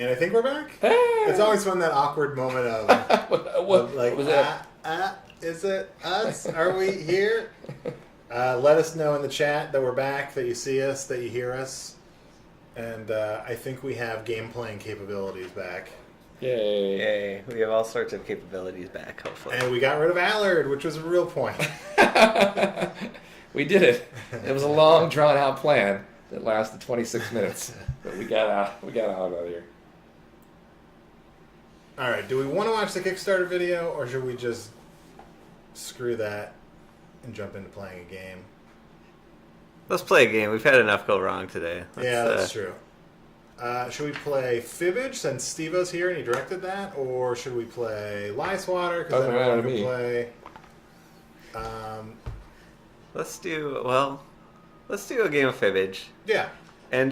And I think we're back. Hey. It's always fun, that awkward moment of, what like, was that? Is it us? Are we here? Let us know in the chat that we're back, that you see us, that you hear us. And I think we have game playing capabilities back. Yay. Yay. We have all sorts of capabilities back, hopefully. And we got rid of Allard, which was a real point. We did it. It was a long, drawn-out plan that lasted 26 minutes, but we got out. We got out of here. All right. Do we want to watch the Kickstarter video, or should we just screw that and jump into playing a game? Let's play a game. We've had enough go wrong today. That's true. Should we play Fibbage, since Steve-O's here and he directed that, or should we play Licewater, because Doesn't matter to me. play? Let's do a game of Fibbage. Yeah. And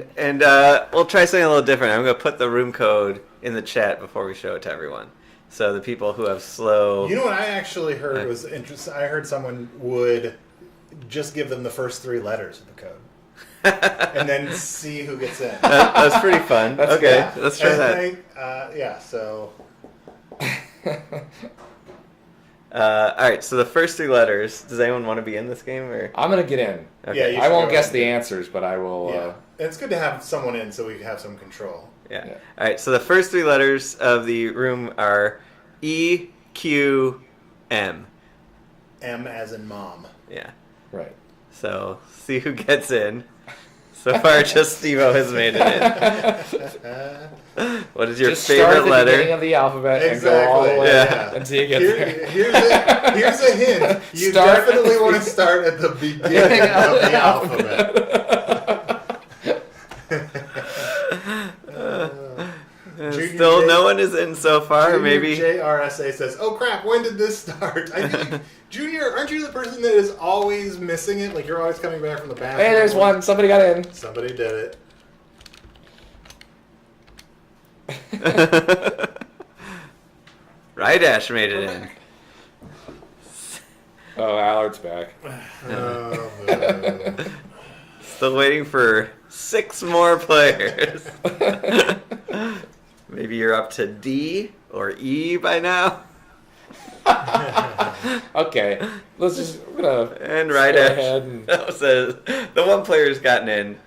we'll try something a little different. I'm going to put the room code in the chat before we show it to everyone. So the people who have slow... You know what I actually heard was interesting? I heard someone would just give them the first 3 letters of the code. And then see who gets in. That's pretty fun. Okay, let's try that. So... Alright, so the first 3 letters, does anyone want to be in this game? Or? I'm going to get in. Okay. Yeah, I won't guess the answers, but I will... Yeah. It's good to have someone in so we have some control. Yeah. Alright, so the first 3 letters of the room are E, Q, M. M as in mom. Yeah. Right. So, see who gets in. So far, just Steve-O has made it in. What is your Just favorite start at the letter? beginning of the alphabet and go all the way Yeah. until you get there. Here's a hint. You Start definitely want to start at the beginning of the alphabet. Still, no one is in so far. Junior Maybe JRSA says, "Oh crap! When did this start?" I think Junior, aren't you the person that is always missing it? Like you're always coming back from the bathroom. Hey, there's one. Somebody got in. Somebody did it. Rydash made it in. Oh, Allard's back. Still waiting for 6 more players. Maybe you're up to D or E by now. Okay, let's just. We're gonna. And go Rydash ahead and- says the one player who's gotten in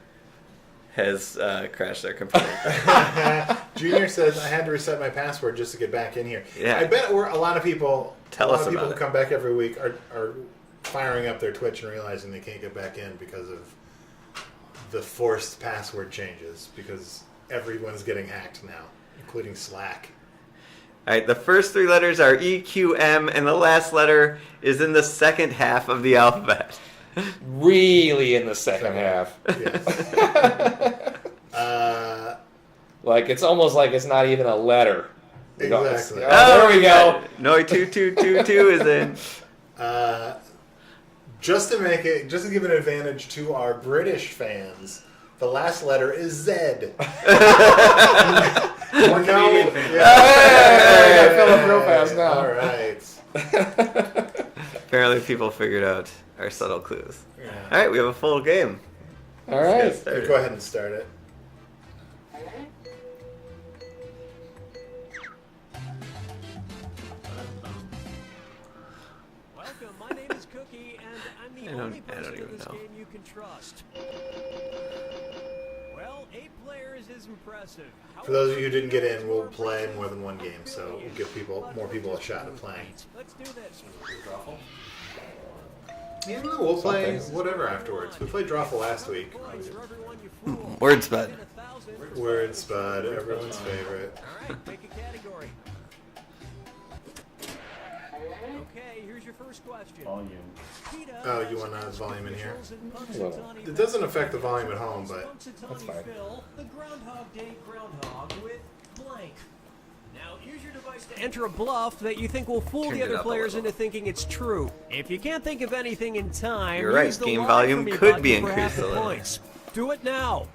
has crashed their computer. Junior says, "I had to reset my password just to get back in here." Yeah. I bet a lot of people. Tell a lot us of people about who it. come back every week are firing up their Twitch and realizing they can't get back in because of the forced password changes, because everyone's getting hacked now, including Slack. All right, the first 3 letters are E, Q, M, and the last letter is in the second half of the alphabet. Really in the second half. Yes. Like, it's almost like it's not even a letter. You know, it's- Exactly. there we go. No, 2222 is in. Just to give an advantage to our British fans, the last letter is Z. More Canadian fans. Hey, I fill up real fast now. All right. Apparently people figured out our subtle clues. Yeah. All right, we have a full game. All Let's right. get started. Go ahead and start it. Welcome, my name is Cookie, and I'm the only I don't person even in this know. game you can trust. Well, 8 players is impressive. For those of you who didn't get in, we'll play more than one game, so we'll give more people a shot at playing. Let's do this. Yeah, no, we'll play Something. whatever afterwards. We played Drawful last week. Points for everyone you fool. Word Spud. And 1,000 for Word Spud, everyone's favorite. All right, pick a category. Okay, here's your first question. Volume. PETA Oh, you want volume in here? Well, It doesn't affect the volume at home, but That's fine. Fill the Groundhog Day groundhog with blank. Now use your device to enter a bluff that you think will fool Turned the it other up a players little. into thinking it's true. If you can't think of anything in time, You're right, use the game line volume from your could button be for half increased the a little. points. Do it now.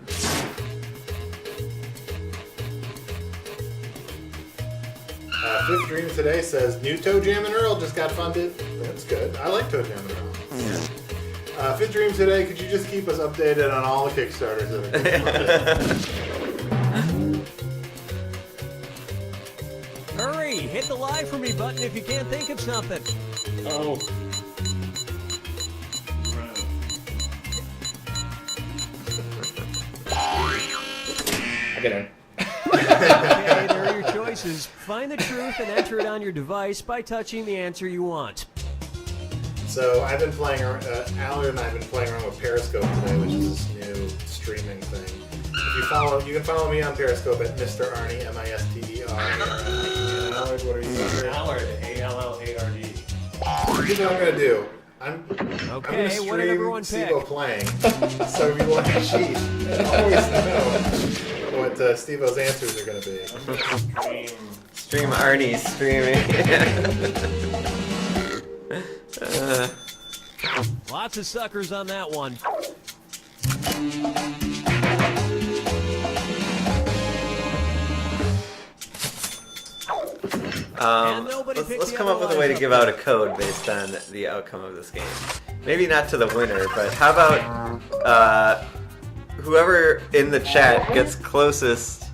Fifth Dream today says, new Toe Jam and Earl just got funded. That's good. I like Toe Jam and Earl. Fifth Dream today, could you just keep us updated on all the Kickstarters that are getting funded? hit the live for me button if you can't think of something. Oh. I get in. Okay, there are your choices. Find the truth and enter it on your device by touching the answer you want. So I've been playing around, Allard and I have been playing around with Periscope today, which is this new streaming thing. If you can follow me on Periscope at Mr. Arnie, M-I-S-T-E-R. Allard, what are you doing? Allard, A-L-L-A-R-D. Here's what I'm going to do. I'm Okay, going to what did stream everyone pick? Steve-O playing. So if you want to cheat and always know what Steve-O's answers are going to be. Stream Arnie streaming. Lots of suckers on that one. Let's come up with a way to give out a code based on the outcome of this game. Maybe not to the winner, but how about whoever in the chat gets closest...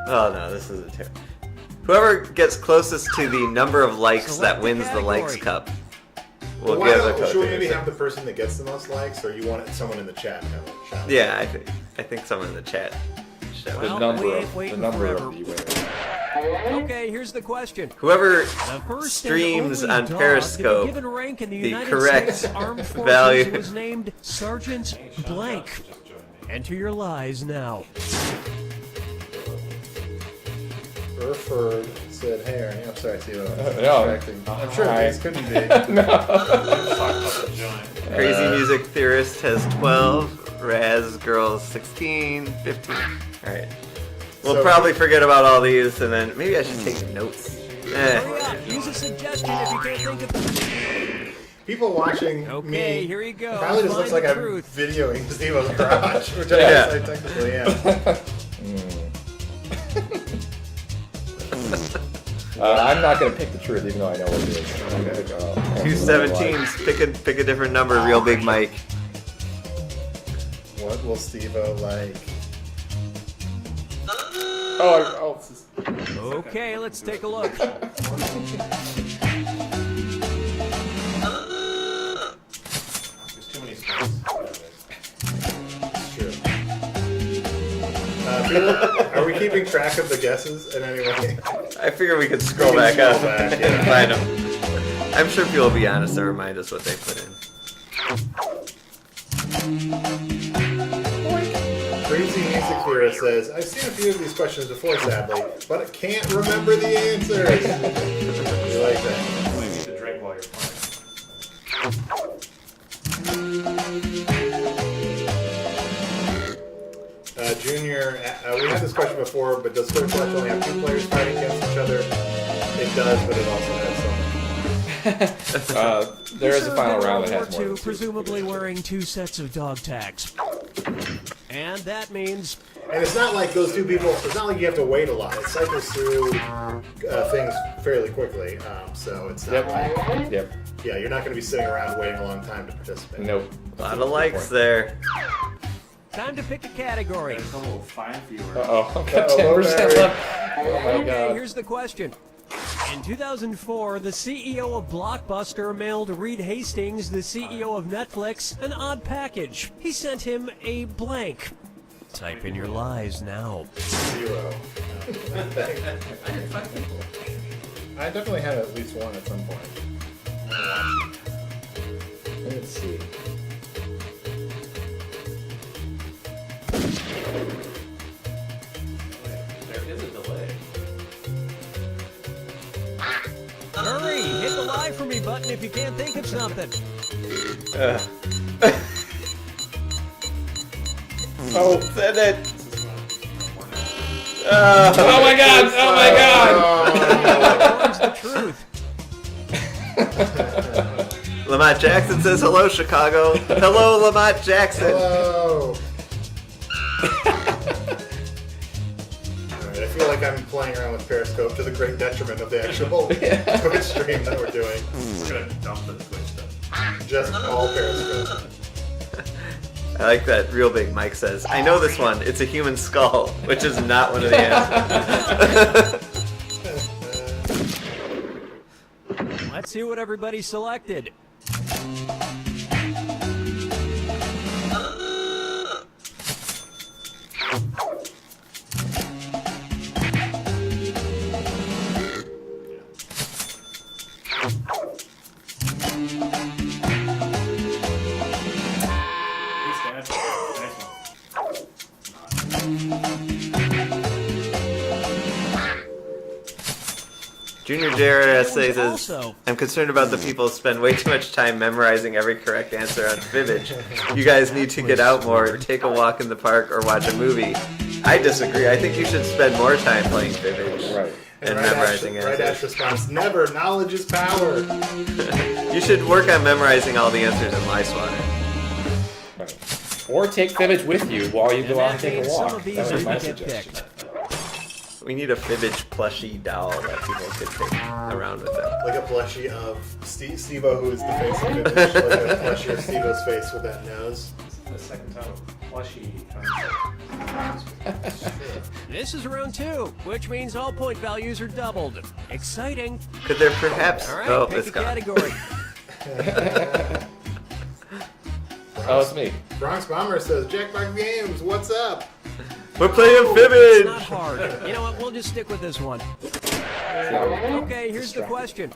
Oh no, this is a terrible... Whoever gets closest to the number of likes that wins the likes cup will Well, give a code. should we maybe have the person that gets the most likes, or you want someone in the chat to have a shout? Yeah, I think someone in the chat should. Well, The number we ain't of waiting the number forever. of you winners. Okay, here's the question. Whoever The first streams and on only dog Periscope, to be given rank in the the United correct States Armed Forces value. was named Sergeant Blank. Enter your lies now. Burford said, "Hey, Ernie, I'm sorry, Steve. No. I'm sure Hi. these couldn't be." Crazy Music Theorist has 12, Raz Girls 16, 15. Alright. We'll So- probably forget about all these, and then maybe I should take notes. Hurry up, use a suggestion if you can't think of People watching Okay, me here you go. probably just looks Find like the I'm truth. videoing Steve-O's garage, which Yeah. I guess I technically am. I'm not going to pick the truth, even though I know what it is. I'm gonna pick, 217s, pick a different number, real big Mike. What will Steve-O like? Okay, let's take a look. There's too many spaces. It's true. People, are we keeping track of the guesses in any way? I figure we could scroll We can back up scroll back, and yeah. find them. I'm sure people will be honest and remind us what they put in. Crazy Music Theorist says, I've seen a few of these questions before, sadly, but I can't remember the answers. You like that? You need to drink while you're Junior, we had this question before, but does Square Collection only have 2 players fighting against each other? It does, but it also has some. There is a final round that World has War more II, than 2. presumably wearing 2 sets of dog tags. And that means And it's not like those 2 people, it's not like you have to wait a lot. It cycles through things fairly quickly, so it's not like, Yep. yeah, you're not going to be sitting around waiting a long time to participate. Nope. A lot of likes there. time to pick a category. There's a little 5 viewers. Uh-oh. Got Uh-oh, 10% Larry. left. Oh my Okay, god. here's the question. In 2004, the CEO of Blockbuster mailed Reed Hastings, the CEO of Netflix, an odd package. He sent him a blank. Type in your lies now. 0. I definitely had at least one at some point. Let's see. There is a delay. Hurry, hit the lie for me button if you can't think of something. Oh, send it! Oh my god! Oh my god! Where's the truth? Lamont Jackson says hello, Chicago. Hello, Lamont Jackson. Hello! Alright, I feel like I'm playing around with Periscope to the great detriment of the actual Twitch stream that we're doing. We're gonna dump the Twitch stuff. Just all Periscope. I like that real big Mike says, I know this one, it's a human skull, which is not one of the answers. Let's see what everybody selected. Junior JRS says, Also- I'm concerned about the people who spend way too much time memorizing every correct answer on Fibbage. You guys need to get out more, take a walk in the park, or watch a movie. I disagree. I think you should spend more time playing Fibbage. Right. And Right memorizing Ash, Right Ash answers. response, never. Knowledge is power. You should work on memorizing all the answers in Lice Water. Right. Or take Fibbage with you while you And go out that and take means a some walk. of these That was my didn't get suggestion. picked. We need a Fibbage plushie doll that people could take around with them. Like a plushie of Steve-O, who is the face of Fibbage. Like a plushie of Steve-O's face with that nose. The second time plushie. This is round 2, which means all point values are doubled. Exciting. Could there perhaps... All right, oh, pick it's a gone. category. Oh, it's me. Bronx Bomber says, Jackbox Games, what's up? We're playing It's not Fibbage! hard. You know what? We'll just stick with this one. So, Okay, here's the distracted. question.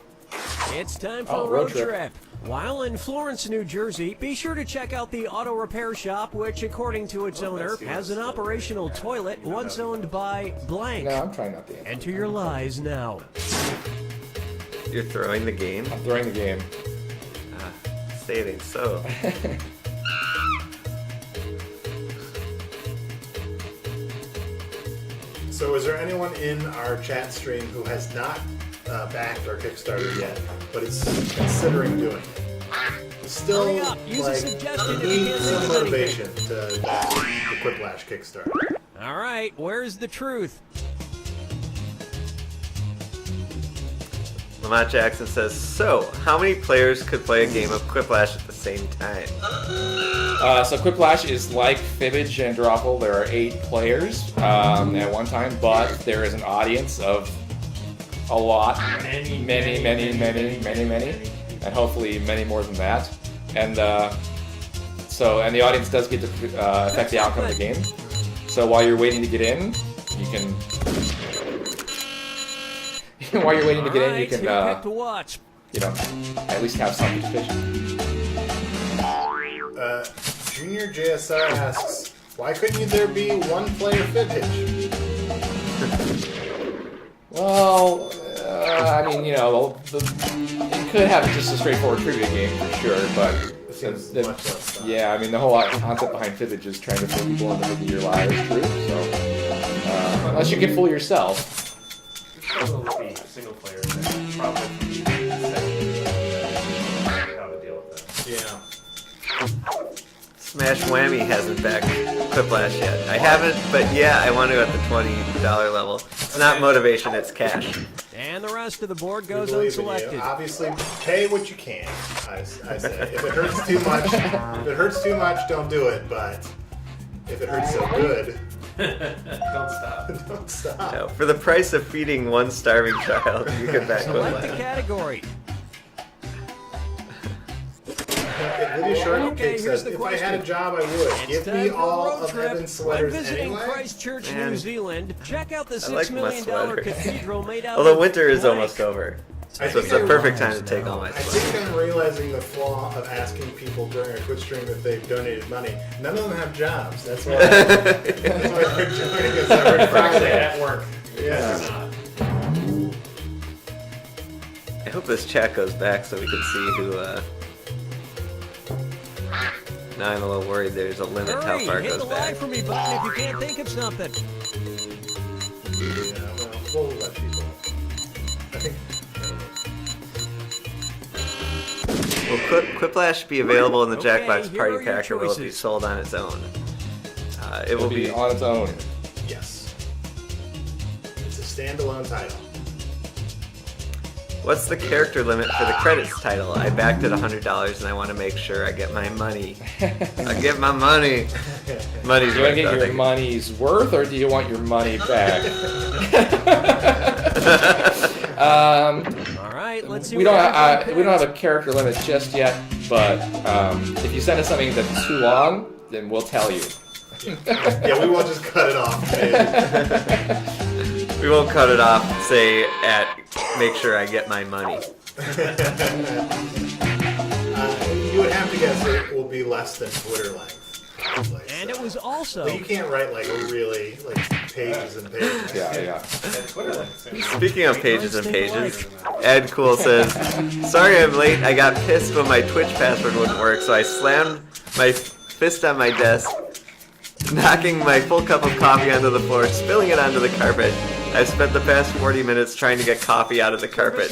It's time for Oh, a road road trip. trip. While in Florence, New Jersey, be sure to check out the auto repair shop, which, according to its owner, has an operational toilet once owned by blank. No, I'm trying not to answer. Enter your lies now. You're throwing the game? I'm throwing the game. Say it ain't so. So is there anyone in our chat stream who has not backed our Kickstarter yet, but is considering doing it? Still, Hurry up. Use a like, suggestion if you need can't some think of anything. motivation to back the Quiplash Kickstarter. All right, where's the truth? Lamont Jackson says, so, how many players could play a game of Quiplash at the same time? So Quiplash is like Fibbage and Drawful. There are 8 players at one time, but there is an audience of a lot, many, and hopefully many more than that. And and the audience does get to affect the outcome of the game. So while you're waiting to get in, you can. While you're waiting to get in, you All right, who can picked to watch? at least have some participation. Junior JSR asks, why couldn't there be one player Fibbage? Well, I mean, it could have just a straightforward trivia game for sure, but It seems the- much less fun. yeah, I mean, the whole concept behind Fibbage is trying to fool people into thinking your lie is true. So unless you can fool yourself, Probably be single player. Then probably have a deal with that. Yeah. Smash Whammy hasn't backed Quiplash yet. I haven't, but yeah, I want to at the $20 level. It's not motivation, it's cash. And the rest of the board We goes believe in you. unselected. Obviously, pay what you can. I say, if it hurts too much, don't do it. But if it hurts so good, Don't stop. don't stop. No, for the price of feeding one starving child, you can back Select the Quiplash. category. Lydia Shortcake Okay, here's says, the if I had a question. job, I would. It's Give time me for a all road of trip. Evan's When sweaters visiting anyway. Christchurch, Man. New Zealand, check out the I $6 like my million sweater. cathedral made out Although of winter is blank. almost over. I So it's think the I- perfect time to take all my I sweaters. think I'm realizing the flaw of asking people during a Twitch stream if they've donated money. None of them have jobs. That's why they're joining us every Friday. At work. Yeah. I hope this chat goes back so we can see who, Now I'm a little worried there's a limit to how Hurry, far it hit the goes lie back. for me button if you can't think of something. Yeah, well, we'll let people. I think. Will Quiplash be available in the Okay, Jackbox here Party are your Pack, or will it be choices. sold on its own? It it'll will be be. on its own. Yes. It's a standalone title. What's the character limit for the credits title? I backed at $100 and I want to make sure I get my money. I get my money. Money's Do you want to get worth your nothing. money's worth, or do you want your money back? All right, Let's see we what don't everyone we don't have picked. a character limit just yet, but if you send us something that's too long, then we'll tell you. Yeah, we won't just cut it off. We won't cut it off. Say make sure I get my money. You would have to guess it will be less than Twitter length. Like, And it was also. But you can't write like really like pages and pages. Yeah. Speaking of pages and pages, Ed Cool says, "Sorry I'm late. I got pissed when my Twitch password wouldn't work, so I slammed my fist on my desk, knocking my full cup of coffee onto the floor, spilling it onto the carpet. I've spent the past 40 minutes trying to get coffee out of the carpet,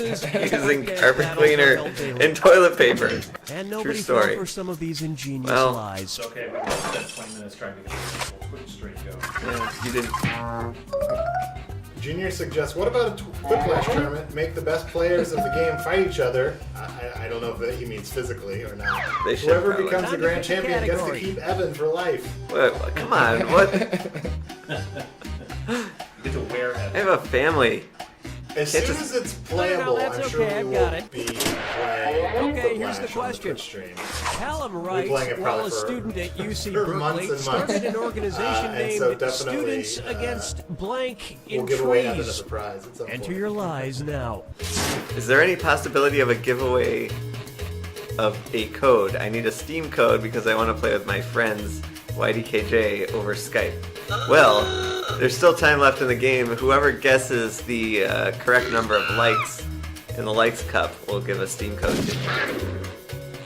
using carpet cleaner and toilet paper." And True nobody story. fell for some of these ingenious Well, lies. It's okay, we spent 20 minutes trying to get the whole Twitch stream going. Yeah, you didn't. Junior suggests, what about a Quiplash tournament? Make the best players of the game fight each other. I don't know if he means physically or not. They should Whoever probably. becomes the grand Time to pick a champion gets to category. keep Evan for life. What? Come on, what? You get to wear I Evan. have a family. As Can't soon just- as it's playable, that's I'm sure okay, we I've will got it. be playing Okay, here's Quiplash the on question. Twitch stream. Callum playing writes, it while probably a for- student at UC for months Berkeley and months. started an organization And named so definitely, Students Against Blank in We'll give away Evan as Trees. a prize at some Enter point. your lies now. Is there any possibility of a giveaway of a code? I need a Steam code because I want to play with my friends YDKJ over Skype. Well, there's still time left in the game. Whoever guesses the correct number of likes in the likes cup will give a Steam code to you.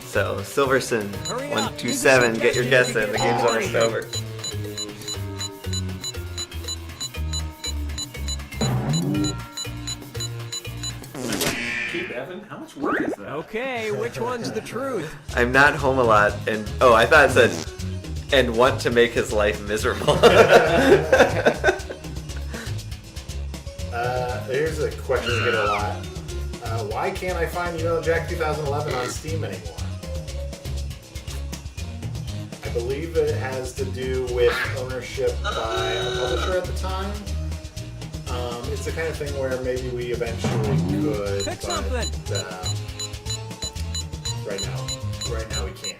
So, Silverson Hurry up, 127, use a get your guess suggestion in. The to get game's all almost money. over. Keep Evan? How much work is that? Okay, which one's the truth? I'm not home a lot, and oh, I thought it said, and want to make his life miserable. Here's a question we get a lot. Why can't I find Jack 2011 on Steam anymore? I believe it has to do with ownership by a publisher at the time. It's the kind of thing where maybe we eventually could, Pick but something. right now we can't.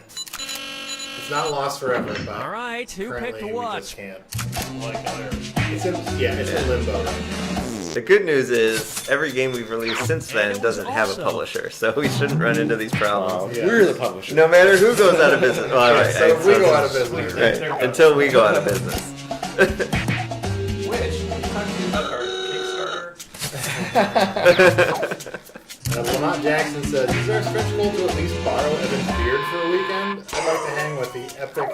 It's not lost forever, but All right, who currently picked we what? just can't. Like other. It's in limbo right now. The good news is, every game we've released since And it then was doesn't have a also- publisher, so we shouldn't run into these problems. Yeah. We're the publisher. No matter who goes out of business. Well, all right, So if we go out of business, right, until we go out of business. Which? You talking about our Kickstarter? Lamont Jackson says, is there a stretch goal to at least borrow Evan's beard for a weekend? I'd like to hang with the epic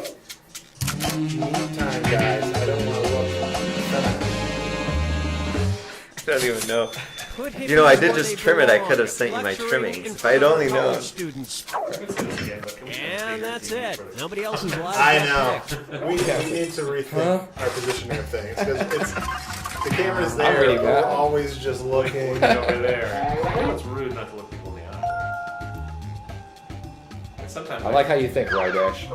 meantime guys. I don't want to look feminine. I don't even know. Put You know, I did hippies where just they trim it. I belong, could have sent you my lecturing trimmings. in If I had front of only college known. Students. We can say this again, but can we say And that's it. Nobody else's lies. I got know. picked. We need to rethink our positioning of things because the camera's I'm there. really We're bad. always just looking. Look over there. I know it's rude not to look people in the eye. And sometimes I like how you think, Rydash.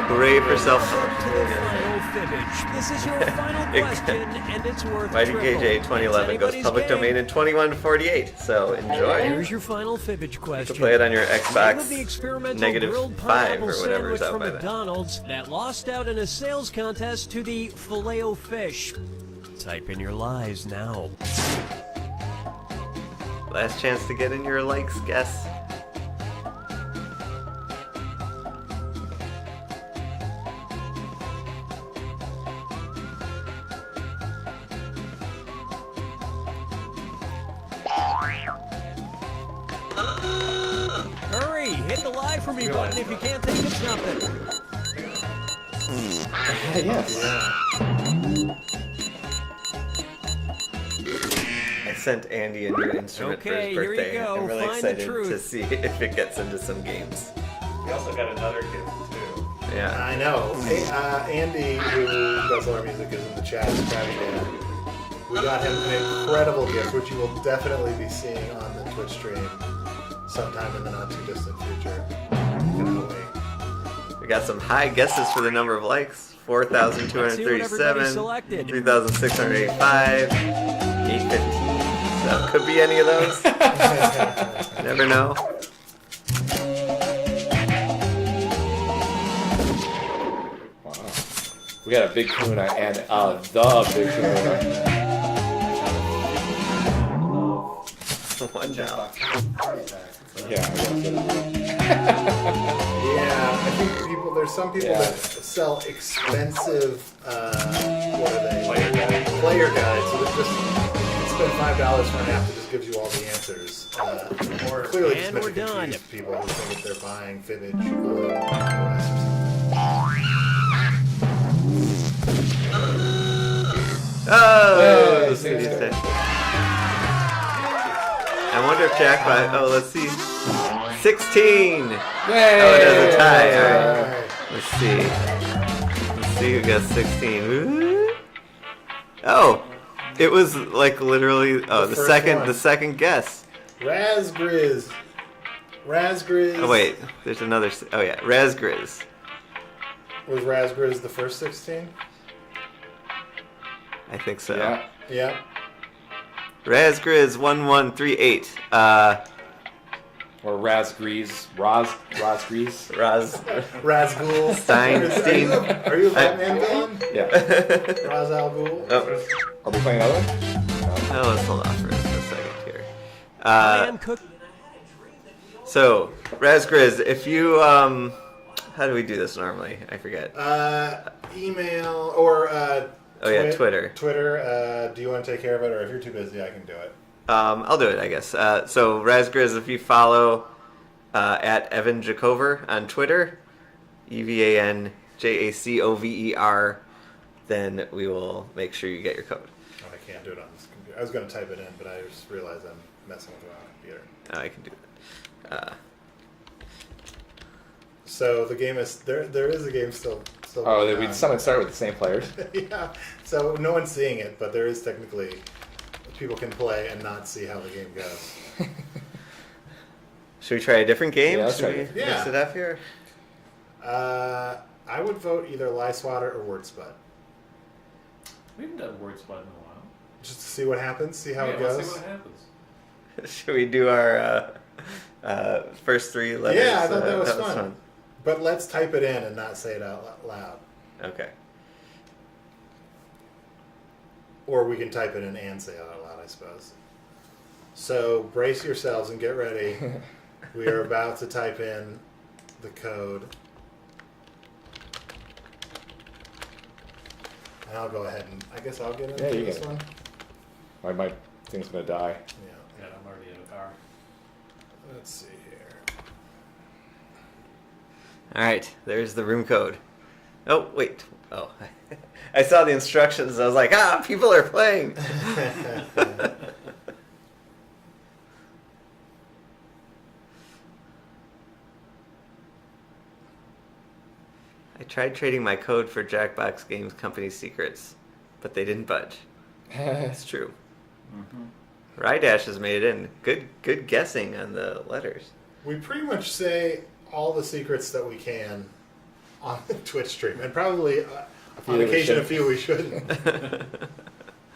Hooray for self. Final Fibbage. This is your final question, and it's worth YDKJ 2011 goes public domain in 2148, so enjoy. Here's your final Fibbage You question. can play it on your Name of the Xbox experimental grilled -5 pineapple or whatever is sandwich out from by then. McDonald's that lost out in a sales contest to the Filet-O-Fish. Type in your lies now. Last chance to get in your likes guess. Hurry, hit the lie for me button if you can't think of something. Yes. I sent Andy a new instrument for Okay, his here you birthday. go. I'm really Find the excited truth. to see if it gets into some games. we also got another gift too. Yeah. I know. Hey, Andy, who does all our music, is in the chat. Scrappy Dan. We got him an incredible gift, which you will definitely be seeing on the Twitch stream sometime in the not too distant future. Cannot wait. We got some high guesses for the number of likes. 4,237, selected. 3,685, 815, That could be any of those. Never know. Wow. We got a big Kahuna and the big Kahuna. Watch out. Yeah, I guess it is. Yeah, I think there's some people Yeah. that sell expensive, what are they? Player guides. So that just spend $5 for an app that just gives you all the answers. Or clearly just And meant we're to done. confuse people who think that they're buying Fibbage on iOS or something. Oh, Hey, what did you say? I wonder if Jack by. Oh, let's see. 16. Yay! Oh, it has a tie. All right. Alright. Let's see. Let's see who got 16. Ooh. Oh, it was like literally. Oh, The the first one. second guess. Razgriz. Razgriz. Oh wait, there's another. Oh yeah, Razgriz. Was Razgriz the first 16? I think so. Yeah. Yeah. Razgriz 1138. Or Razgrees. Razgrees. Raz. Razgul. Steinstein. Are you a Batman villain? Yeah. Raz Al Ghul? Oh, Are we playing another one? oh, let's hold on for a second here. I am cooking. So Razgriz, if you how do we do this normally? I forget. Email or Oh yeah, Twitter. Twitter. Do you want to take care of it, or if you're too busy, I can do it. I'll do it, I guess. So Razgriz, if you follow at Evan Jacover on Twitter, EvanJacover, then we will make sure you get your code. Oh, I can't do it on this computer. I was going to type it in, but I just realized I'm messing with the wrong computer. I can do that. So the game is there. There is a game still. Oh, going we on. started with the same players. Yeah. So no one's seeing it, but there is technically people can play and not see how the game goes. Should we try a different game? Yeah, let's Should try we it. Yeah. mix it up here? I would vote either Lie Swatter or Word Spud, We haven't done word spud in a while. just to see what happens, see how it Let's goes. see what happens. Should we do our first three letters? Yeah, I thought that was fun. But let's type it in and not say it out loud. Okay. Or we can type it in and say it out loud, I suppose. So brace yourselves and get ready. We are about to type in the code. And I'll go ahead and I guess I'll get into Yeah, you this get it. one. My thing's gonna die. Yeah. Yeah, I'm already in a car. Let's see here. All right, there's the room code. Oh, wait. Oh, I saw the instructions. I was like, people are playing. I tried trading my code for Jackbox Games Company secrets, but they didn't budge. It's true. Rydash has made it in. Good guessing on the letters. We pretty much say all the secrets that we can on the Twitch stream, and probably on we occasion a shouldn't. few we shouldn't.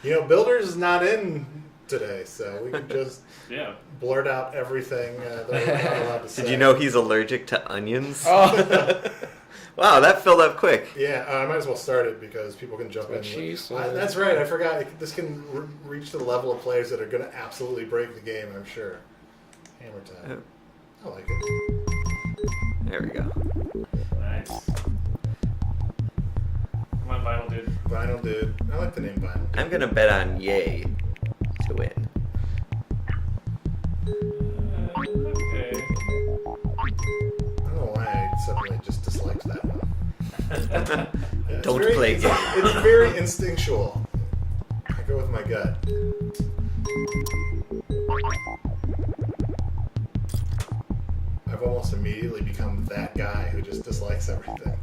You know, Builders is not in today, so we can just Yeah. blurt out everything that we're not allowed to say. Did you know he's allergic to onions? Oh, Wow, that filled up quick. Yeah, I might as well start it because people can jump in. Cheese. That's right, I forgot. This can reach to the level of players that are going to absolutely break the game, I'm sure. Hammer time. I like it. There we go. Nice. Come on, Vinyl Dude. Vinyl Dude. I like the name Vinyl Dude. I'm gonna bet on Yay to win. Okay. I don't know why I suddenly just disliked that one. Yeah, it's Don't play it's, game. it's very instinctual. I go with my gut. I've almost immediately become that guy who just dislikes everything.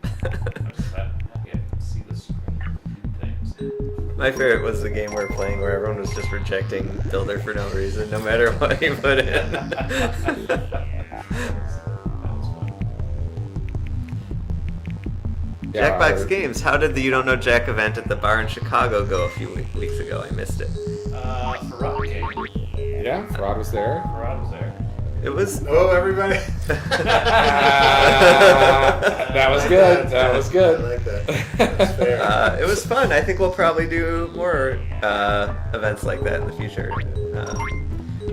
I'm just happy I can see the screen things. My favorite was the game we were playing where everyone was just rejecting Builder for no reason, no matter what he put in. That was fun. Yeah, I Jackbox heard. Games, how did the You Don't Know Jack event at the bar in Chicago go a few weeks ago? I missed it. Farad came. Yeah, Fraud was there. Farad was there. It was... Oh, everybody. That was good. That was I good. like that. That's fair. It was fun. I think we'll probably do more events like that in the future.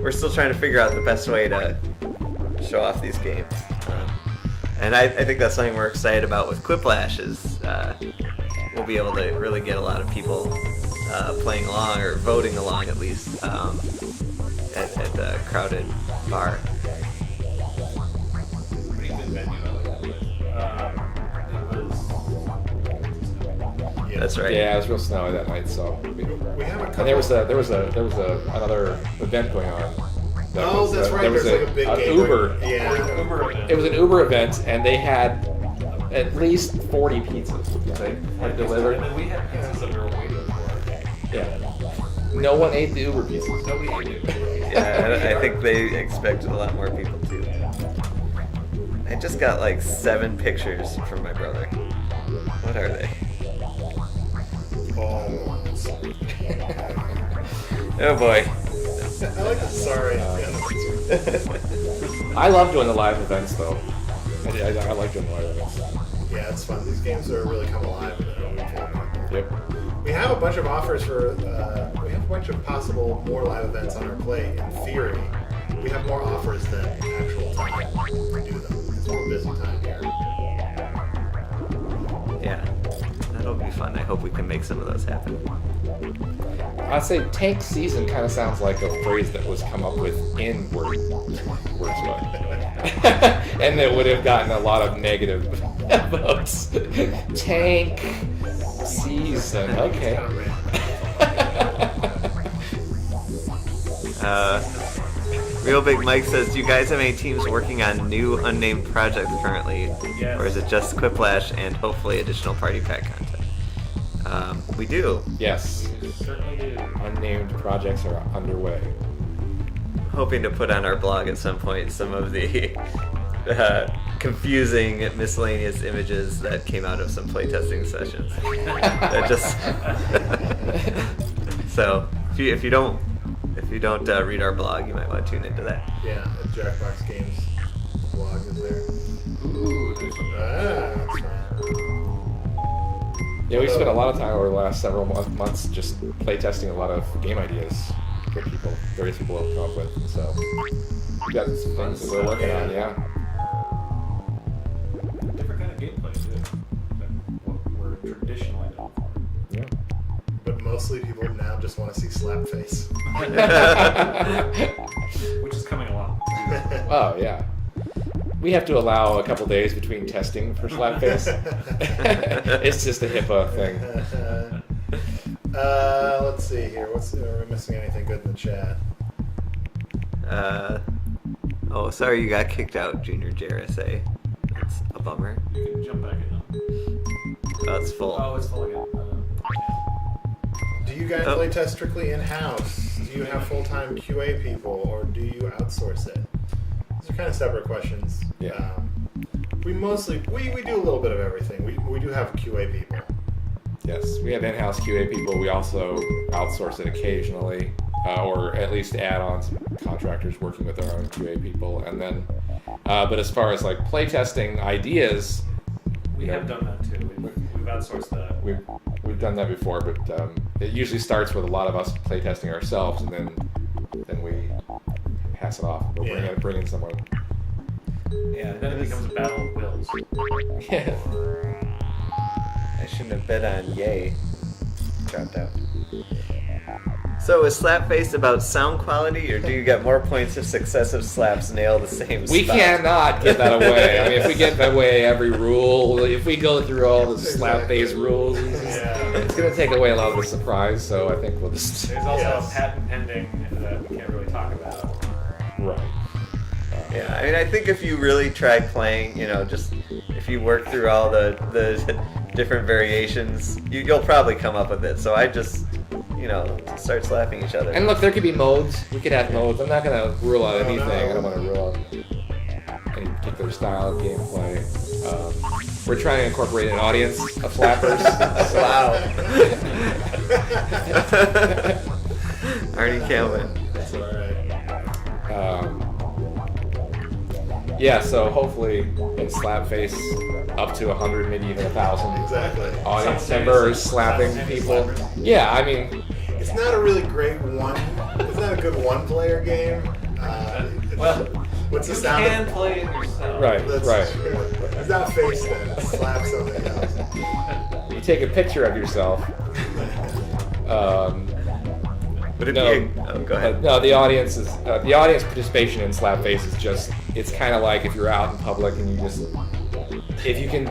We're still trying to figure out the best way to show off these games. And I think that's something we're excited about with Quiplash is we'll be able to really get a lot of people playing along or voting along at least at the crowded bar. Pretty good venue, I like that place. It was. That's right. Yeah, it was real snowy that night, so. We have a couple. And there was another event going on. Oh, that's right. There was There's like a big an game. Uber. Yeah. Uber event. It was an Uber event, and they had at least 40 pizzas they had delivered. And then we had pizzas that we were waiting for. Yeah. No one ate the Uber pizzas. Nobody ate it. Yeah, I think they expected a lot more people too. I just got like 7 pictures from my brother. What are they? Oh. Oh boy. I like the sorry. I love doing the live events, though. I like doing the live events. Yeah, it's fun. These games are really come alive. Yep. We have a bunch of offers for. We have a bunch of possible more live events on our plate. In theory, we have more offers than actual time to do them. It's more busy time here. Yeah. That'll be fun. I hope we can make some of those happen. I'd say tank season kind of sounds like a phrase that was come up with in Wordsmith. And that would have gotten a lot of negative votes. Tank season, okay. Real Big Mike says, do you guys have any teams working on new unnamed projects currently? Yes. Or is it just Quiplash and hopefully additional party pack content? We do. Yes, We certainly do. unnamed projects are underway. Hoping to put on our blog at some point some of the confusing miscellaneous images that came out of some playtesting sessions. That just so if you don't read our blog, you might want to tune into that. Yeah, the Jackbox Games blog is there. Ooh, there's some. That's right. Yeah, we spent a lot of time over the last several months just playtesting a lot of game ideas that various people have come up with. So we got some things that we're working on, yeah. Different kind of gameplay, too. Than what we're traditionally known for. Yeah. But mostly people now just want to see Slapface. Which is coming along. Oh, yeah. We have to allow a couple days between testing for Slapface. It's just a HIPAA thing. Let's see here. Are we missing anything good in the chat? Oh, sorry you got kicked out, Junior JRSA. That's a bummer. You can jump back in. Oh, it's full. Oh, it's full again. Do you guys Oh. play test strictly in-house? Do you have full-time QA people, or do you outsource it? These are kind of separate questions. Yeah. We do a little bit of everything. We do have QA people. Yes, we have in-house QA people. We also outsource it occasionally, or at least add on some contractors working with our own QA people. And then, but as far as like playtesting ideas, We have done that too. We've outsourced that. we've done that before, but it usually starts with a lot of us playtesting ourselves, and then we pass it off. We'll bring in someone. Yeah, And then it becomes a battle of wills. Yeah. I shouldn't have bet on Yay. Dropped out. So is Slapface about sound quality, or do you get more points if successive slaps nail the same We spot? cannot get that away. I mean, if we get away every rule, if we go through all the slap-based rules, it's going to take away a lot of the surprise. So I think we'll just There's also Yes. a patent pending that we can't really talk about. right. Yeah, I mean, I think if you really try playing, just if you work through all the different variations, you'll probably come up with it. So I just, start slapping each other. And look, there could be modes. We could have modes. I'm not going to rule out anything. I don't want to rule out any particular style of gameplay. We're trying to incorporate an audience of flappers. Arnie can't win. That's all right. Yeah, so hopefully in Slapface up to 100, maybe even 1,000 Exactly. audience members slapping people. Yeah, I mean, It's not a really great one. It's not a good one-player game. Well, What's the you sound? can play it yourself. right, That's right. true. It's not face then. It's slap something else. You take a picture of yourself. Would it No, be oh, go ahead. no. The audience participation in Slapface is just. It's kind of like if you're out in public and you just, if you can,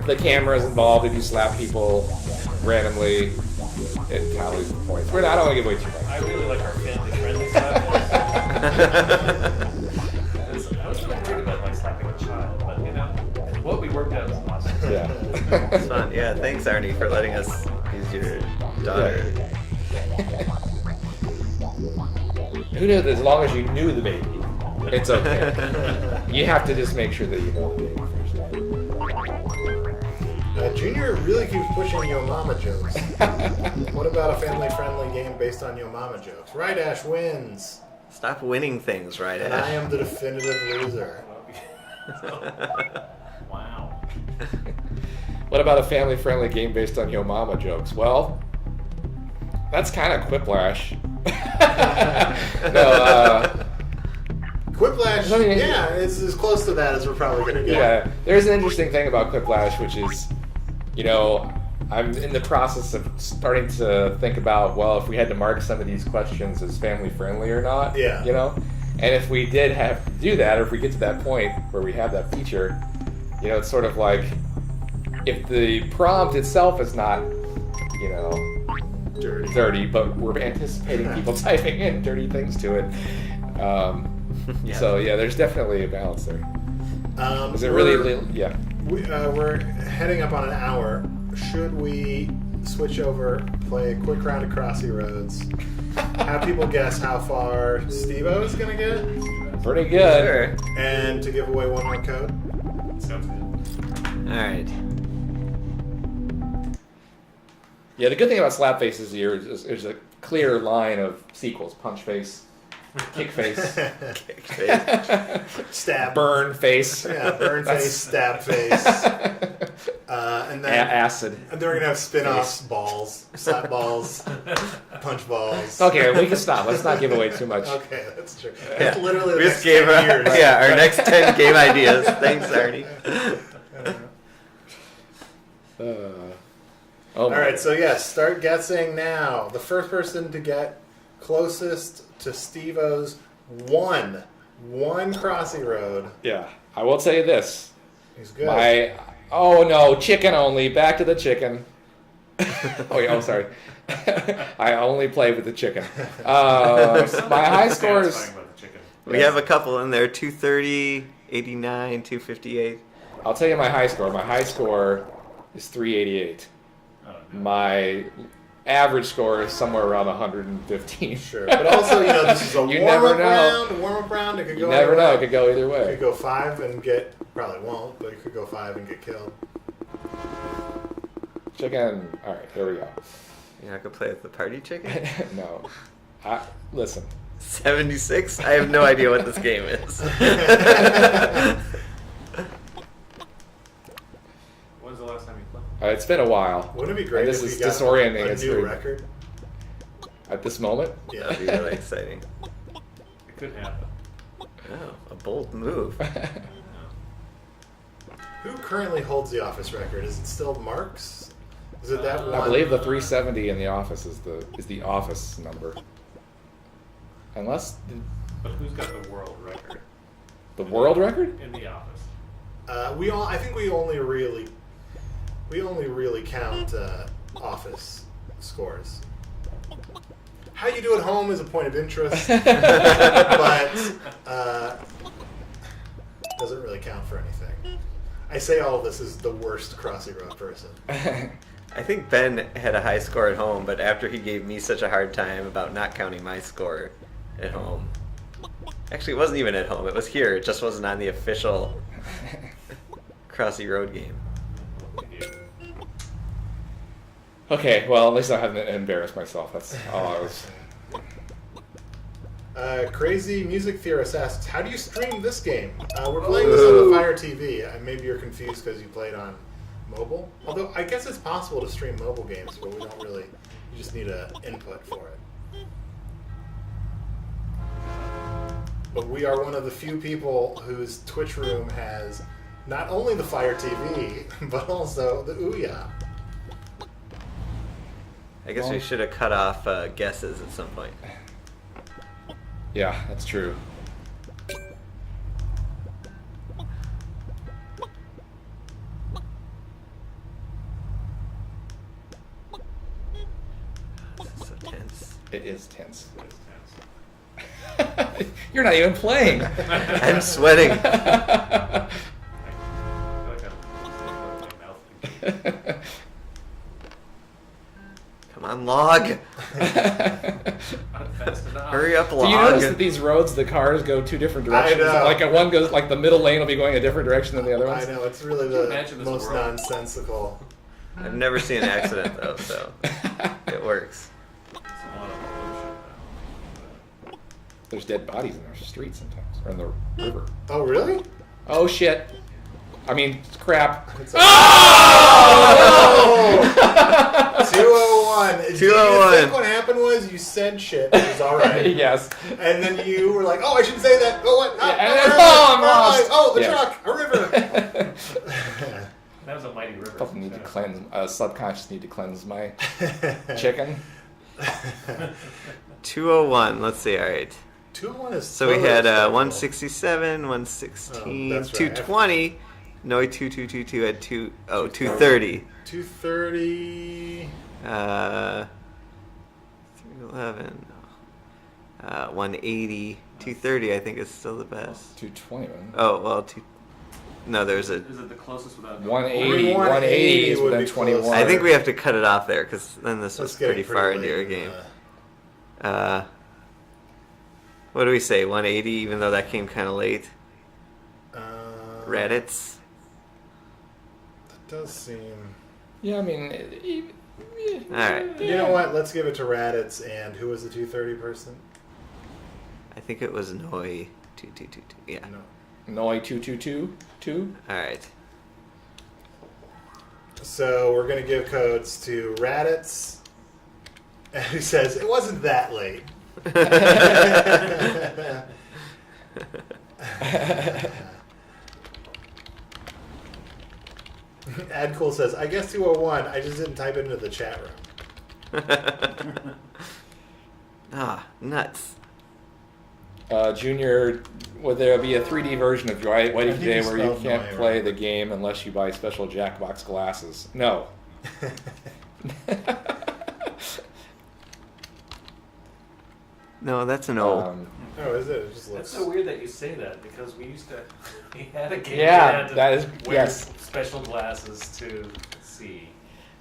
the camera is involved. If you slap people randomly, it tallies the points. I don't want to give away too much. I really like our family-friendly stuff. I was really worried about like slapping a child, but you know, what we worked out was awesome. Yeah. It's fun. Yeah, thanks Arnie for letting us use your daughter. Who knew that as long as you knew the baby, it's okay. You have to just make sure that you know the baby first. Junior really keeps pushing Yo Mama jokes. What about a family-friendly game based on Yo Mama jokes? Right, Ash wins. Stop winning things, right, And I Ash? am the definitive loser. Wow. What about a family-friendly game based on Yo Mama jokes? Well, that's kind of Quiplash. No, Quiplash, I mean, yeah, it's as close to that as we're probably going to get. yeah, there's an interesting thing about Quiplash, which is, you know, I'm in the process of starting to think about, well, if we had to mark some of these questions as family-friendly or not, Yeah. you know? And if we did have to do that, or if we get to that point where we have that feature, you know, it's sort of like, if the prompt itself is not, you know, dirty, but we're anticipating people typing in dirty things to it. Yeah. So yeah, there's definitely a balance there. Is it we're- really? Yeah. We're heading up on an hour. Should we switch over, play a quick round of Crossy Roads, have people guess how far Steve-O is going to get, Pretty good. Sure. and to give away one more code? Sounds good. Alright. Yeah, the good thing about Slapface is there's a clear line of sequels: Punch Face, Kick Face, Stab. Burn Face. Yeah, burn face, stab face. And then Acid. and then we're going to have spin-offs, balls, slap balls, punch balls. Okay, we can stop. Let's not give away too much. Okay, that's true. Yeah. That's literally the We next just gave 10 years. our next 10 game ideas. Thanks, Arnie. Oh, All right, so yes, start guessing now. The first person to get closest to Steve-O's one Crossy Road. yeah. I will tell you this. He's good. Oh no, chicken only. Back to the chicken. Oh yeah, sorry. I only play with the chicken. My high scores. Satisfying about the chicken. We have a couple in there, 230, 89, 258. I'll tell you my high score. My high score is 388. Oh, no. My average score is somewhere around 115. Sure, but also, this is a You never warm-up know. round. Warm-up round. It could You go never either know. way. It could go either It way. could go 5 and get, probably won't, but it could go 5 and get killed. Chicken. All right, here we go. You're not going to play with the party chicken? No. Listen. 76? I have no idea what this game is. When's the last time you played? It's been a while. Wouldn't it be great And this if is we got disorienting. a It's new very- record? At this moment. Yeah. That'd be really exciting. It could happen. Oh, a bold move. Who currently holds the office record? Is it still Marks? Is it that one? I believe the 370 in the office is the office number. Unless But who's got the world record the world record? in the office? I think we only really count office scores. How you do at home is a point of interest, but doesn't really count for anything. I say all of this as the worst Crossy Road person. I think Ben had a high score at home, but after he gave me such a hard time about not counting my score at home. Actually, it wasn't even at home. It was here. It just wasn't on the official Crossy Road game. Okay, well, at least I haven't embarrassed myself. That's all I was. Crazy Music Theorist asks, how do you stream this game? We're playing this on the Fire TV. Maybe you're confused because you played on mobile. Although, I guess it's possible to stream mobile games, but we don't really... You just need an input for it. But we are one of the few people whose Twitch room has not only the Fire TV, but also the Ouya. I guess we should have cut off guesses at some point. Yeah, that's true. This is so tense. It is tense. You're not even playing. I'm sweating. I feel like I'm my mouth. Come on, log. Not fast enough. Hurry up, log. Do you notice that these roads, the cars go two different directions? I know. Like one goes, like the middle lane will be going a different direction than the other ones. I know, it's really Can you the imagine this most world? nonsensical. I've never seen an accident though, so it works. It's a lot of pollution now. There's dead bodies in our streets sometimes, or in the river. Oh, really? Oh shit! I mean, crap. It's oh! 201. Do you 201. think what happened was you said shit, which is alright. Yes. And then you were like, oh, I shouldn't say that. Oh, what? Yeah, and oh, then, where oh, am I'm I? Where am I? lost. Oh, a Yeah. truck, a river. That was a mighty river. Probably need to cleanse. Subconscious need to cleanse my chicken. 201. Let's see. All right. 201 is So we had special. 167, 116, Oh, that's right. 220. No, 2222 had 230. 230. 311. 180. 230 I think is still the best. 220, man. Oh, well, no, there's a... Is it the closest without 180. 180 is would within be 21. closer. I think we have to cut it off there, because then this was Let's get pretty far into late our in game. the- What do we say, 180, even though that came kind of late? Reddits? That does seem... Yeah, I mean, Alright. You know what? Let's give it to Raditz. And who was the 230 person? I think it was Noi 2222. Yeah. No. Noi 2222. Alright. So we're going to give codes to Raditz, who says, it wasn't that late. Adcool says, I guess 201. I just didn't type it into the chat room. Ah, nuts. Junior, would there be a 3D version of Whitey think Today you where you spelled can't Noi play right. the game unless you buy special Jackbox glasses? No. No, that's an O. Oh, is it? It just That's looks... so weird that you say that because we used to. We had a game. Yeah, we had to that is- wear yes. special glasses to see.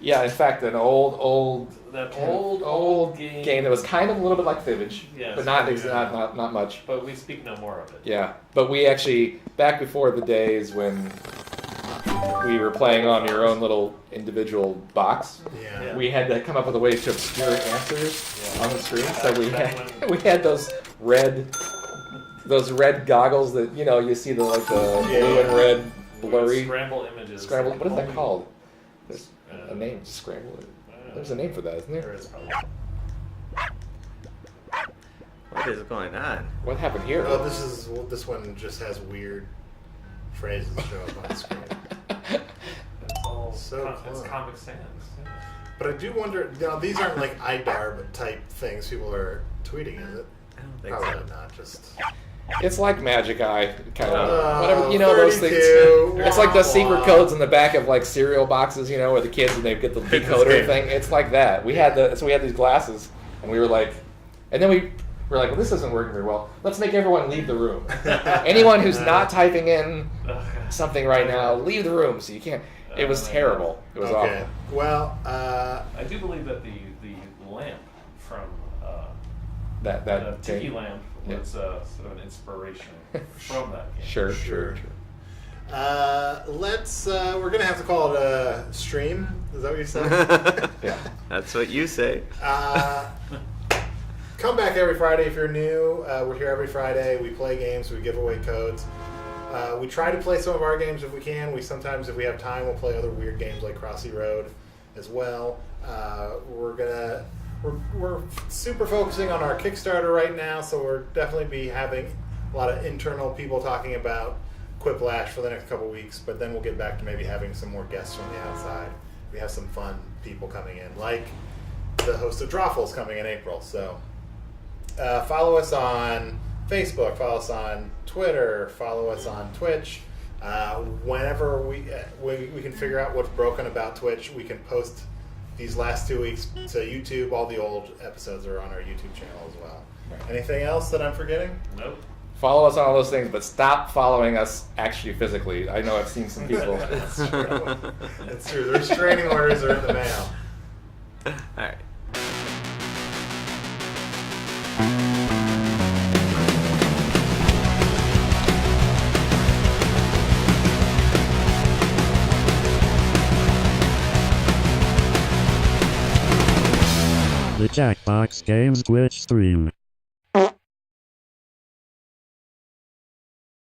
Yeah, in fact, an old That old game that was kind of a little bit like Fibbage, Yes, but not, yeah. not much. But we speak no more of it. Yeah, but we actually, back before the days when we were playing on your own little individual box, Yeah. we had to come up with a way to obscure answers Yeah. on the screen. So we Back had, we had those red goggles that, you know, you see the like the blue and red blurry Scramble images. scrambled. What is that called? There's Uh, a name, scramble. There's a name for that, isn't There there? is probably. What is going on? What happened here? Oh, this one just has weird phrases show up on the screen. It's all So it's close. Comic Sans. Yeah. But I do wonder, now these aren't like IDARB type things people are tweeting, is it? I don't think Probably so. not, just... It's like Magic Eye, kind of Oh, whatever, you know, those things. 32. It's like the secret Wah, codes in the back of like cereal boxes, you know, where the kids and they get the decoder game. thing. It's like that. We had so we had these glasses, and we were like, and then we were like, well, this isn't working very well. Let's make everyone leave the room. Anyone who's not typing in something right now, leave the room. So you can't. It was terrible. It was Okay. awful. Well, I do believe that the lamp from That the thing. tiki lamp Yeah. was sort of an inspiration from that game. Sure. let's, we're going to have to call it a stream. Is that what you said? Yeah. That's what you say. Come back every Friday if you're new. We're here every Friday. We play games. We give away codes. We try to play some of our games if we can. We sometimes, if we have time, we'll play other weird games like Crossy Road as well. We're super focusing on our Kickstarter right now, so we'll definitely be having a lot of internal people talking about Quiplash for the next couple weeks. But then we'll get back to maybe having some more guests from the outside. We have some fun people coming in, like the host of Drawfuls coming in April. So follow us on Facebook, follow us on Twitter, follow us on Twitch. Whenever we can figure out what's broken about Twitch, we can post these last 2 weeks to YouTube. All the old episodes are on our YouTube channel as well. Right. Anything else that I'm forgetting? Nope. Follow us on all those things, but stop following us actually physically. I know I've seen some people. It's true. It's true. The restraining orders are in the mail. All right. The Jackbox Games Twitch stream.